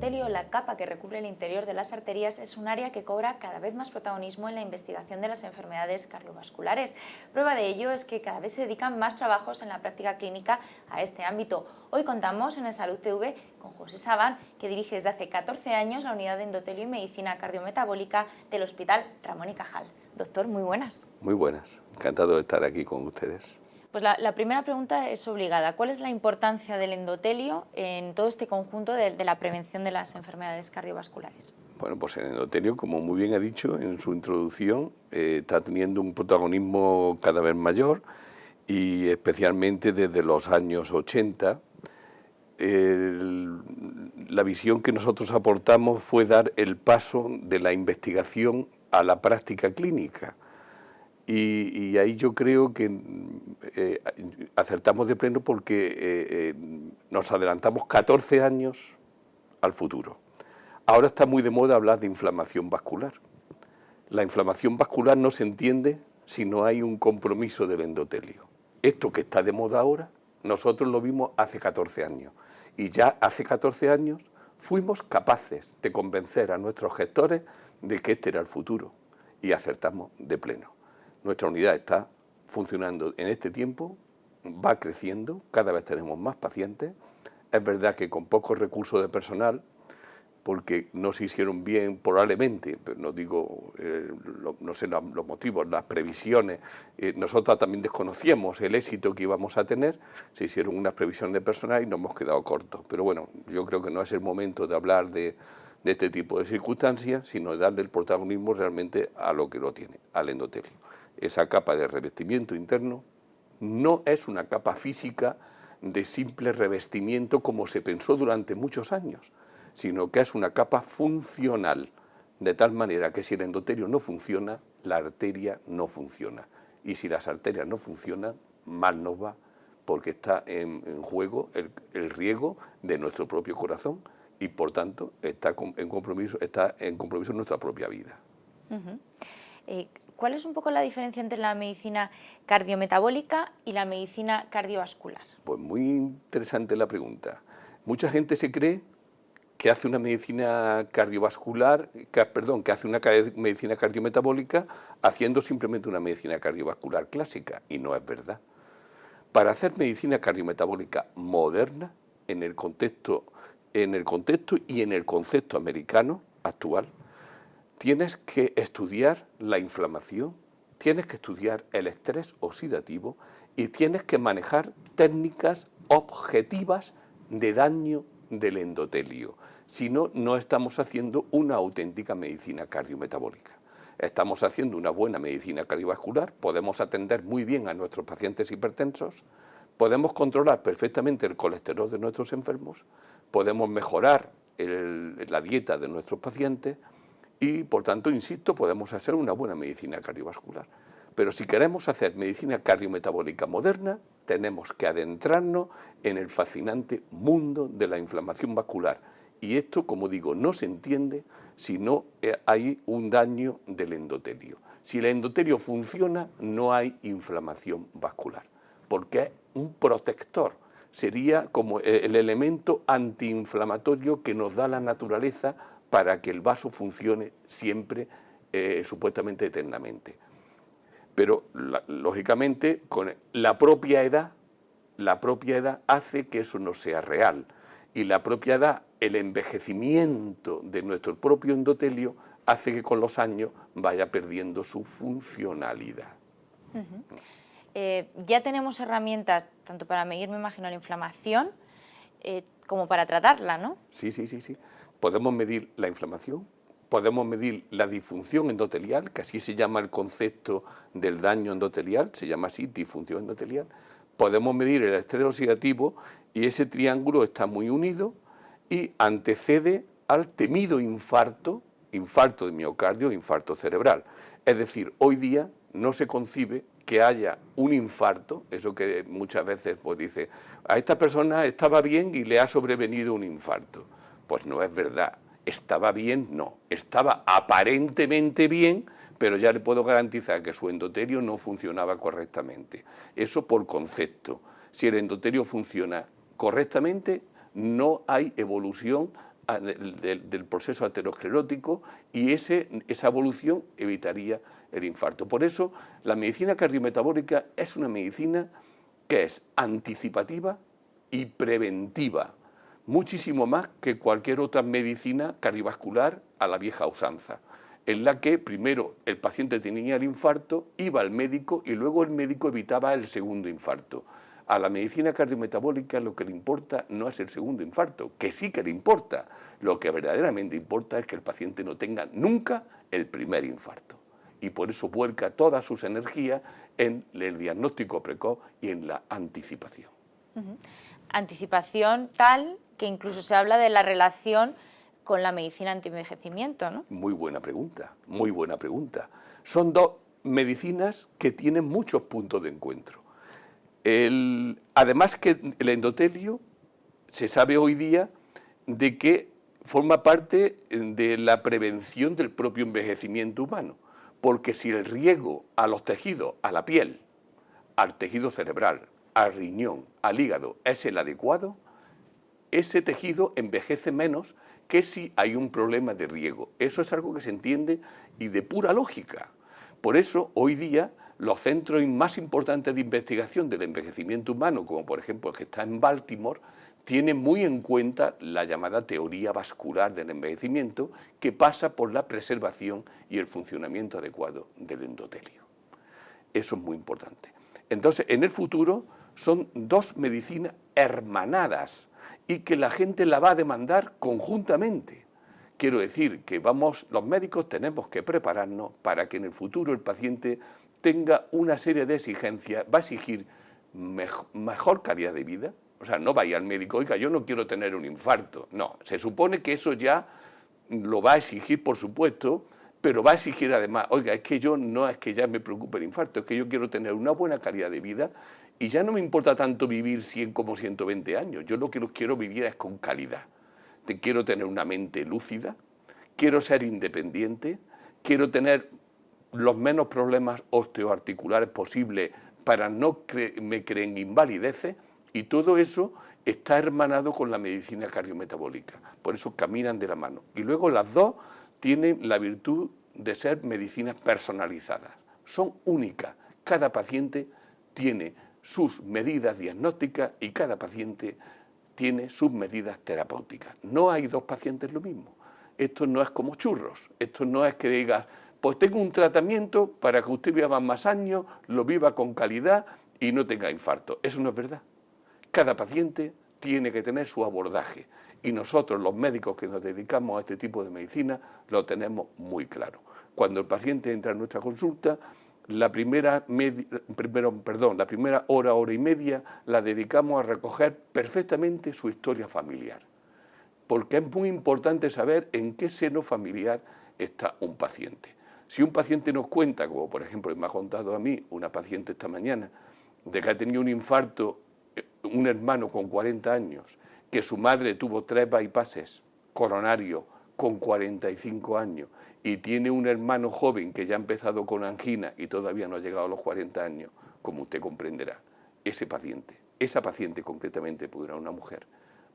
endotelio, la capa que recubre el interior de las arterias, es un área que cobra cada vez más protagonismo en la investigación de las enfermedades cardiovasculares. Prueba de ello es que cada vez se dedican más trabajos en la práctica clínica a este ámbito. Hoy contamos en el Salud TV con José Sabán, que dirige desde hace 14 años la unidad de endotelio y medicina cardiometabólica del Hospital Ramón y Cajal. Doctor, muy buenas. Muy buenas, encantado de estar aquí con ustedes. Pues la primera pregunta es obligada. ¿Cuál es la importancia del endotelio en todo este conjunto de la prevención de las enfermedades cardiovasculares? Bueno, pues el endotelio, como muy bien ha dicho en su introducción, está teniendo un protagonismo cada vez mayor y especialmente desde los años 80. La visión que nosotros aportamos fue dar el paso de la investigación a la práctica clínica. Y ahí yo creo que acertamos de pleno porque nos adelantamos 14 años al futuro. Ahora está muy de moda hablar de inflamación vascular. La inflamación vascular no se entiende si no hay un compromiso del endotelio. Esto que está de moda ahora, nosotros lo vimos hace 14 años. Y ya hace 14 años fuimos capaces de convencer a nuestros gestores de que este era el futuro. Y acertamos de pleno. Nuestra unidad está funcionando en este tiempo, va creciendo, cada vez tenemos más pacientes. Es verdad que con pocos recursos de personal, porque no se hicieron bien probablemente, pero no digo, no sé los motivos, las previsiones. Nosotros también desconocíamos el éxito que íbamos a tener, se hicieron unas previsiones de personal y nos hemos quedado cortos. Pero bueno, yo creo que no es el momento de hablar de este tipo de circunstancias, sino de darle el protagonismo realmente a lo que lo tiene, al endotelio. Esa capa de revestimiento interno no es una capa física de simple revestimiento como se pensó durante muchos años, sino que es una capa funcional, de tal manera que si el endotelio no funciona, la arteria no funciona. Y si las arterias no funcionan, mal nos va, porque está en juego el riego de nuestro propio corazón y, por tanto, está en compromiso nuestra propia vida. ¿Cuál es un poco la diferencia entre la medicina cardiometabólica y la medicina cardiovascular? Pues muy interesante la pregunta. Mucha gente se cree que hace una medicina cardiovascular, que hace una medicina cardiometabólica haciendo simplemente una medicina cardiovascular clásica, y no es verdad. Para hacer medicina cardiometabólica moderna, en el contexto y en el concepto americano actual, tienes que estudiar la inflamación, tienes que estudiar el estrés oxidativo y tienes que manejar técnicas objetivas de daño del endotelio. Si no, no estamos haciendo una auténtica medicina cardiometabólica. Estamos haciendo una buena medicina cardiovascular, podemos atender muy bien a nuestros pacientes hipertensos, podemos controlar perfectamente el colesterol de nuestros enfermos, podemos mejorar la dieta de nuestros pacientes y, por tanto, insisto, podemos hacer una buena medicina cardiovascular. Pero si queremos hacer medicina cardiometabólica moderna, tenemos que adentrarnos en el fascinante mundo de la inflamación vascular. Y esto, como digo, no se entiende si no hay un daño del endotelio. Si el endotelio funciona, no hay inflamación vascular, porque es un protector. Sería como el elemento antiinflamatorio que nos da la naturaleza para que el vaso funcione siempre, supuestamente eternamente. Pero, lógicamente, con la propia edad hace que eso no sea real. Y la propia edad, el envejecimiento de nuestro propio endotelio, hace que con los años vaya perdiendo su funcionalidad. Ya tenemos herramientas tanto para medir, me imagino, la inflamación como para tratarla, ¿no? Sí. Podemos medir la inflamación, podemos medir la disfunción endotelial, que así se llama el concepto del daño endotelial, se llama así, disfunción endotelial. Podemos medir el estrés oxidativo y ese triángulo está muy unido y antecede al temido infarto de miocardio, infarto cerebral. Es decir, hoy día no se concibe que haya un infarto, eso que muchas veces pues dice, a esta persona estaba bien y le ha sobrevenido un infarto. Pues no es verdad, estaba bien, no, estaba aparentemente bien, pero ya le puedo garantizar que su endotelio no funcionaba correctamente. Eso por concepto. Si el endotelio funciona correctamente, no hay evolución del proceso aterosclerótico y esa evolución evitaría el infarto. Por eso la medicina cardiometabólica es una medicina que es anticipativa y preventiva, muchísimo más que cualquier otra medicina cardiovascular a la vieja usanza, en la que primero el paciente tenía el infarto, iba al médico y luego el médico evitaba el segundo infarto. A la medicina cardiometabólica lo que le importa no es el segundo infarto, que sí que le importa. Lo que verdaderamente importa es que el paciente no tenga nunca el primer infarto. Y por eso vuelca todas sus energías en el diagnóstico precoz y en la anticipación. Anticipación tal que incluso se habla de la relación con la medicina antienvejecimiento, ¿no? Muy buena pregunta, muy buena pregunta. Son dos medicinas que tienen muchos puntos de encuentro. Además que el endotelio se sabe hoy día de que forma parte de la prevención del propio envejecimiento humano, porque si el riego a los tejidos, a la piel, al tejido cerebral, al riñón, al hígado es el adecuado, ese tejido envejece menos que si hay un problema de riego. Eso es algo que se entiende y de pura lógica. Por eso hoy día los centros más importantes de investigación del envejecimiento humano, como por ejemplo el que está en Baltimore, tienen muy en cuenta la llamada teoría vascular del envejecimiento, que pasa por la preservación y el funcionamiento adecuado del endotelio. Eso es muy importante. Entonces, en el futuro son dos medicinas hermanadas y que la gente la va a demandar conjuntamente. Quiero decir que los médicos tenemos que prepararnos para que en el futuro el paciente tenga una serie de exigencias, va a exigir mejor calidad de vida. O sea, no vaya al médico, oiga, yo no quiero tener un infarto. No, se supone que eso ya lo va a exigir, por supuesto, pero va a exigir además, oiga, es que yo no es que ya me preocupe el infarto, es que yo quiero tener una buena calidad de vida y ya no me importa tanto vivir 100 como 120 años. Yo lo que quiero vivir es con calidad. Quiero tener una mente lúcida, quiero ser independiente, quiero tener los menos problemas osteoarticulares posibles para no me creen invalideces, y todo eso está hermanado con la medicina cardiometabólica. Por eso caminan de la mano. Y luego las dos tienen la virtud de ser medicinas personalizadas. Son únicas. Cada paciente tiene sus medidas diagnósticas y cada paciente tiene sus medidas terapéuticas. No hay dos pacientes lo mismo. Esto no es como churros. Esto no es que digas, pues tengo un tratamiento para que usted viva más años, lo viva con calidad y no tenga infarto. Eso no es verdad. Cada paciente tiene que tener su abordaje y nosotros, los médicos que nos dedicamos a este tipo de medicina, lo tenemos muy claro. Cuando el paciente entra en nuestra consulta, la primera hora y media la dedicamos a recoger perfectamente su historia familiar, porque es muy importante saber en qué seno familiar está un paciente. Si un paciente nos cuenta, como por ejemplo me ha contado a mí una paciente esta mañana, de que ha tenido un infarto un hermano con 40 años, que su madre tuvo 3 bypasses coronarios con 45 años y tiene un hermano joven que ya ha empezado con angina y todavía no ha llegado a los 40 años, como usted comprenderá, esa paciente concretamente, pudiera una mujer,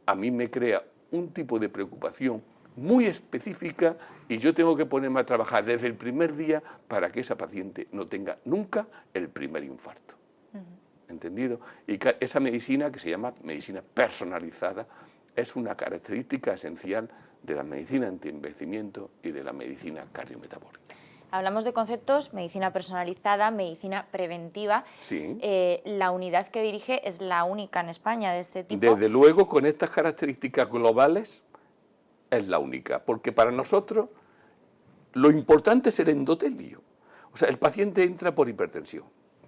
a mí me crea un tipo de preocupación muy específica y yo tengo que ponerme a trabajar desde el primer día para que esa paciente no tenga nunca el primer infarto. ¿Entendido? Y esa medicina, que se llama medicina personalizada, es una característica esencial de la medicina antienvejecimiento y de la medicina cardiometabólica. Hablamos de conceptos, medicina personalizada, medicina preventiva. Sí. La unidad que dirige es la única en España de este tipo. Desde luego, con estas características globales, es la única, porque para nosotros lo importante es el endotelio. O sea, el paciente entra por hipertensión,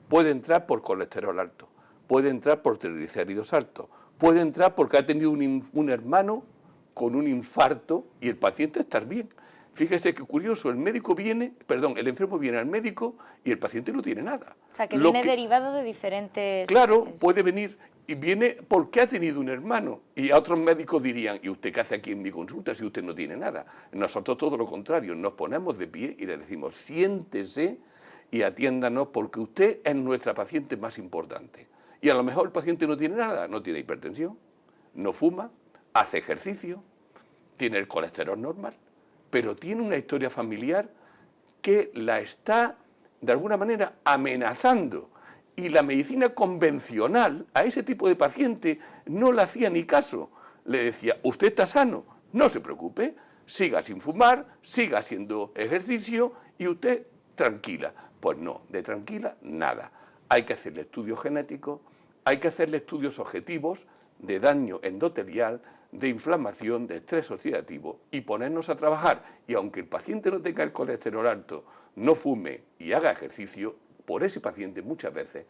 puede entrar por colesterol alto, puede entrar por triglicéridos altos, puede entrar porque ha tenido un hermano con un infarto y el paciente está bien. Fíjese qué curioso, el enfermo viene al médico y el paciente no tiene nada. O sea, que viene derivado de diferentes... Claro, puede venir y viene porque ha tenido un hermano. Y a otros médicos dirían, ¿y usted qué hace aquí en mi consulta si usted no tiene nada? Nosotros todo lo contrario, nos ponemos de pie y le decimos, siéntese y atiéndanos porque usted es nuestra paciente más importante. Y a lo mejor el paciente no tiene nada, no tiene hipertensión, no fuma, hace ejercicio, tiene el colesterol normal, pero tiene una historia familiar que la está, de alguna manera, amenazando. Y la medicina convencional a ese tipo de paciente no le hacía ni caso. Le decía, usted está sano, no se preocupe, siga sin fumar, siga haciendo ejercicio y usted tranquila. Pues no, de tranquila nada. Hay que hacerle estudios genéticos, hay que hacerle estudios objetivos de daño endotelial, de inflamación, de estrés oxidativo y ponernos a trabajar. Y aunque el paciente no tenga el colesterol alto, no fume y haga ejercicio, por ese paciente muchas veces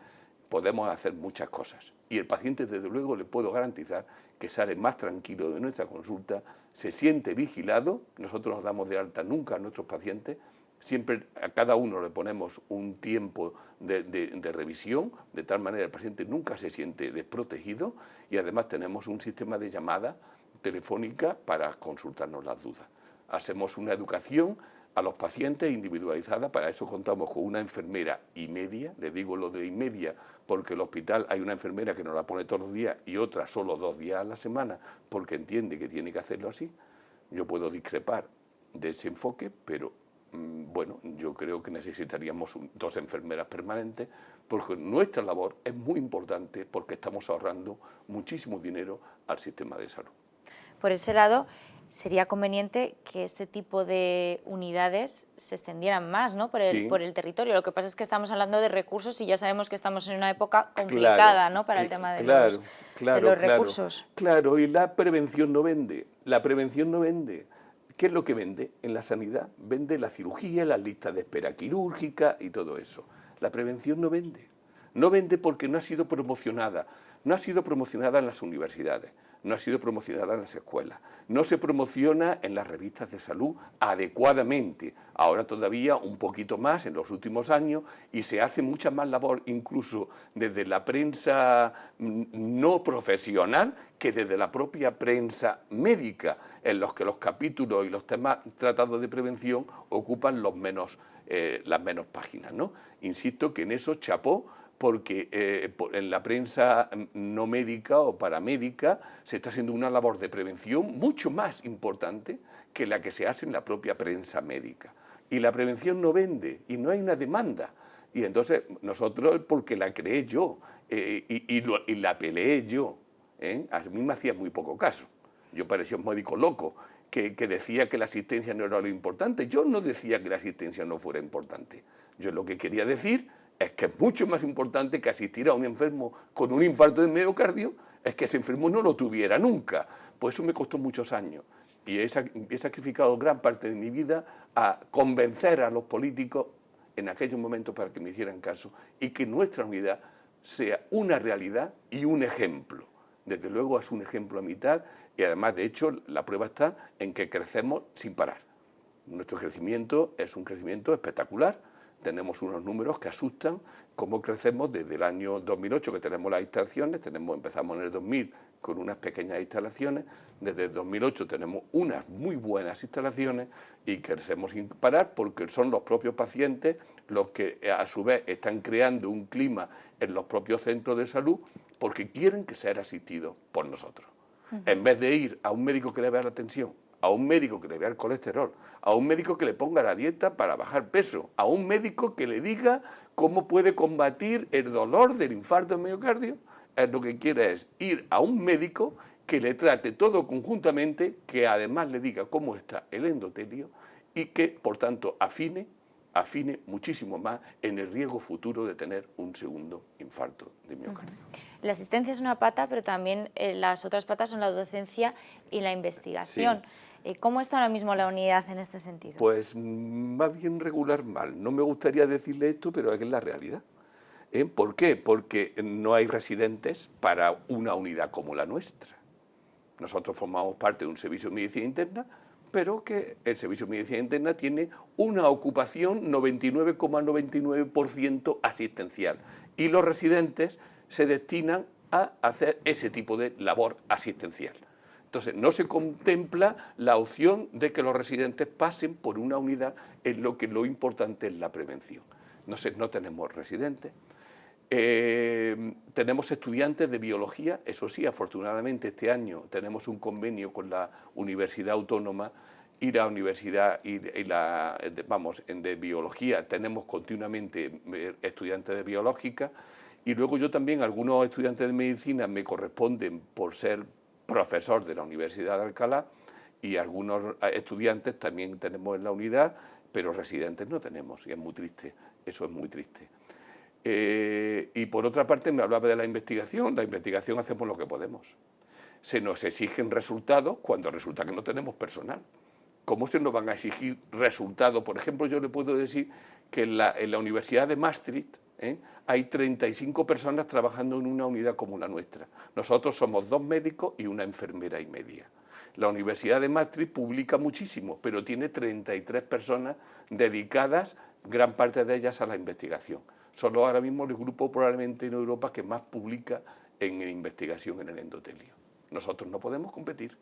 podemos hacer muchas cosas. Y el paciente, desde luego, le puedo garantizar que sale más tranquilo de nuestra consulta, se siente vigilado. Nosotros nos damos de alta nunca a nuestros pacientes, siempre a cada uno le ponemos un tiempo de revisión, de tal manera el paciente nunca se siente desprotegido y además tenemos un sistema de llamada telefónica para consultarnos las dudas. Hacemos una educación a los pacientes individualizada, para eso contamos con una enfermera y media, le digo lo de y media porque en el hospital hay una enfermera que nos la pone todos los días y otra solo 2 días a la semana porque entiende que tiene que hacerlo así. Yo puedo discrepar de ese enfoque, pero bueno, yo creo que necesitaríamos 2 enfermeras permanentes porque nuestra labor es muy importante porque estamos ahorrando muchísimo dinero al sistema de salud. Por ese lado, sería conveniente que este tipo de unidades se extendieran más, ¿no? por el territorio. Lo que pasa es que estamos hablando de recursos y ya sabemos que estamos en una época complicada, ¿no? Para el tema de los recursos. Claro, y la prevención no vende. La prevención no vende. ¿Qué es lo que vende en la sanidad? Vende la cirugía, las listas de espera quirúrgica y todo eso. La prevención no vende. No vende porque no ha sido promocionada. No ha sido promocionada en las universidades, no ha sido promocionada en las escuelas, no se promociona en las revistas de salud adecuadamente. Ahora todavía un poquito más en los últimos años y se hace mucha más labor incluso desde la prensa no profesional que desde la propia prensa médica, en los que los capítulos y los temas tratados de prevención ocupan las menos páginas, ¿no? Insisto que en eso chapó, porque en la prensa no médica o paramédica se está haciendo una labor de prevención mucho más importante que la que se hace en la propia prensa médica. Y la prevención no vende y no hay una demanda. Y entonces nosotros, porque la creé yo y la peleé yo, a mí me hacía muy poco caso. Yo parecía un médico loco que decía que la asistencia no era lo importante. Yo no decía que la asistencia no fuera importante. Yo lo que quería decir es que es mucho más importante que asistir a un enfermo con un infarto de miocardio, es que ese enfermo no lo tuviera nunca. Pues eso me costó muchos años y he sacrificado gran parte de mi vida a convencer a los políticos en aquellos momentos para que me hicieran caso y que nuestra unidad sea una realidad y un ejemplo. Desde luego es un ejemplo a mitad y además, de hecho, la prueba está en que crecemos sin parar. Nuestro crecimiento es un crecimiento espectacular. Tenemos unos números que asustan, cómo crecemos desde el año 2008 que tenemos las instalaciones, empezamos en el 2000 con unas pequeñas instalaciones, desde el 2008 tenemos unas muy buenas instalaciones y crecemos sin parar porque son los propios pacientes los que a su vez están creando un clima en los propios centros de salud porque quieren que ser asistidos por nosotros. En vez de ir a un médico que le vea la tensión, a un médico que le vea el colesterol, a un médico que le ponga la dieta para bajar peso, a un médico que le diga cómo puede combatir el dolor del infarto de miocardio, lo que quiere es ir a un médico que le trate todo conjuntamente, que además le diga cómo está el endotelio y que, por tanto, afine muchísimo más en el riesgo futuro de tener un segundo infarto de miocardio. La asistencia es una pata, pero también las otras patas son la docencia y la investigación. Sí. ¿Cómo está ahora mismo la unidad en este sentido? Pues más bien regular mal. No me gustaría decirle esto, pero es la realidad. ¿Por qué? Porque no hay residentes para una unidad como la nuestra. Nosotros formamos parte de un servicio de medicina interna, pero que el servicio de medicina interna tiene una ocupación 99,99% asistencial. Y los residentes se destinan a hacer ese tipo de labor asistencial. Entonces, no se contempla la opción de que los residentes pasen por una unidad en lo que lo importante es la prevención. No tenemos residentes. Tenemos estudiantes de biología, eso sí, afortunadamente este año tenemos un convenio con la Universidad Autónoma y la universidad de biología tenemos continuamente estudiantes de biológica, y luego yo también, algunos estudiantes de medicina me corresponden por ser profesor de la Universidad de Alcalá, y algunos estudiantes también tenemos en la unidad, pero residentes no tenemos, y es muy triste, eso es muy triste. Y por otra parte me hablaba de la investigación hacemos lo que podemos. Se nos exigen resultados cuando resulta que no tenemos personal. ¿Cómo se nos van a exigir resultados? Por ejemplo, yo le puedo decir que en la Universidad de Maastricht hay 35 personas trabajando en una unidad como la nuestra. Nosotros somos 2 médicos y una enfermera y media. La Universidad de Maastricht publica muchísimo, pero tiene 33 personas dedicadas, gran parte de ellas a la investigación. Solo ahora mismo el grupo probablemente en Europa que más publica en investigación en el endotelio. Nosotros no podemos competir.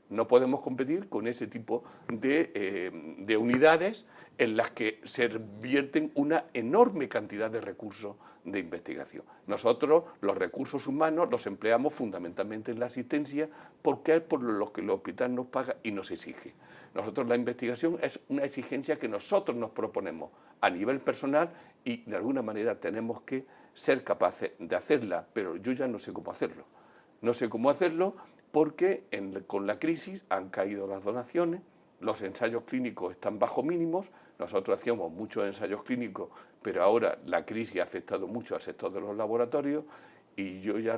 No podemos competir con ese tipo de unidades en las que se vierten una enorme cantidad de recursos de investigación. Nosotros los recursos humanos los empleamos fundamentalmente en la asistencia porque es por lo que el hospital nos paga y nos exige. Nosotros la investigación es una exigencia que nosotros nos proponemos a nivel personal y de alguna manera tenemos que ser capaces de hacerla, pero yo ya no sé cómo hacerlo. No sé cómo hacerlo porque con la crisis han caído las donaciones, los ensayos clínicos están bajo mínimos, nosotros hacíamos muchos ensayos clínicos, pero ahora la crisis ha afectado mucho al sector de los laboratorios y yo ya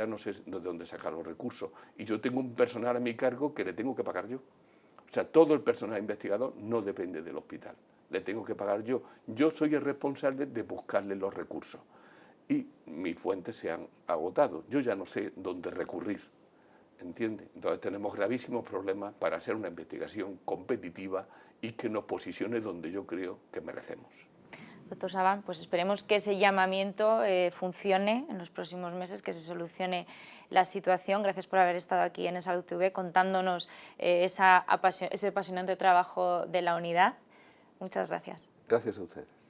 no sé de dónde sacar los recursos. Y yo tengo un personal a mi cargo que le tengo que pagar yo. O sea, todo el personal investigador no depende del hospital, le tengo que pagar yo. Yo soy el responsable de buscarle los recursos y mis fuentes se han agotado. Yo ya no sé dónde recurrir. ¿Entiende? Entonces tenemos gravísimos problemas para hacer una investigación competitiva y que nos posicione donde yo creo que merecemos. Doctor Sabán, pues esperemos que ese llamamiento funcione en los próximos meses, que se solucione la situación. Gracias por haber estado aquí en eSalud TV contándonos ese apasionante trabajo de la unidad. Muchas gracias. Gracias a ustedes.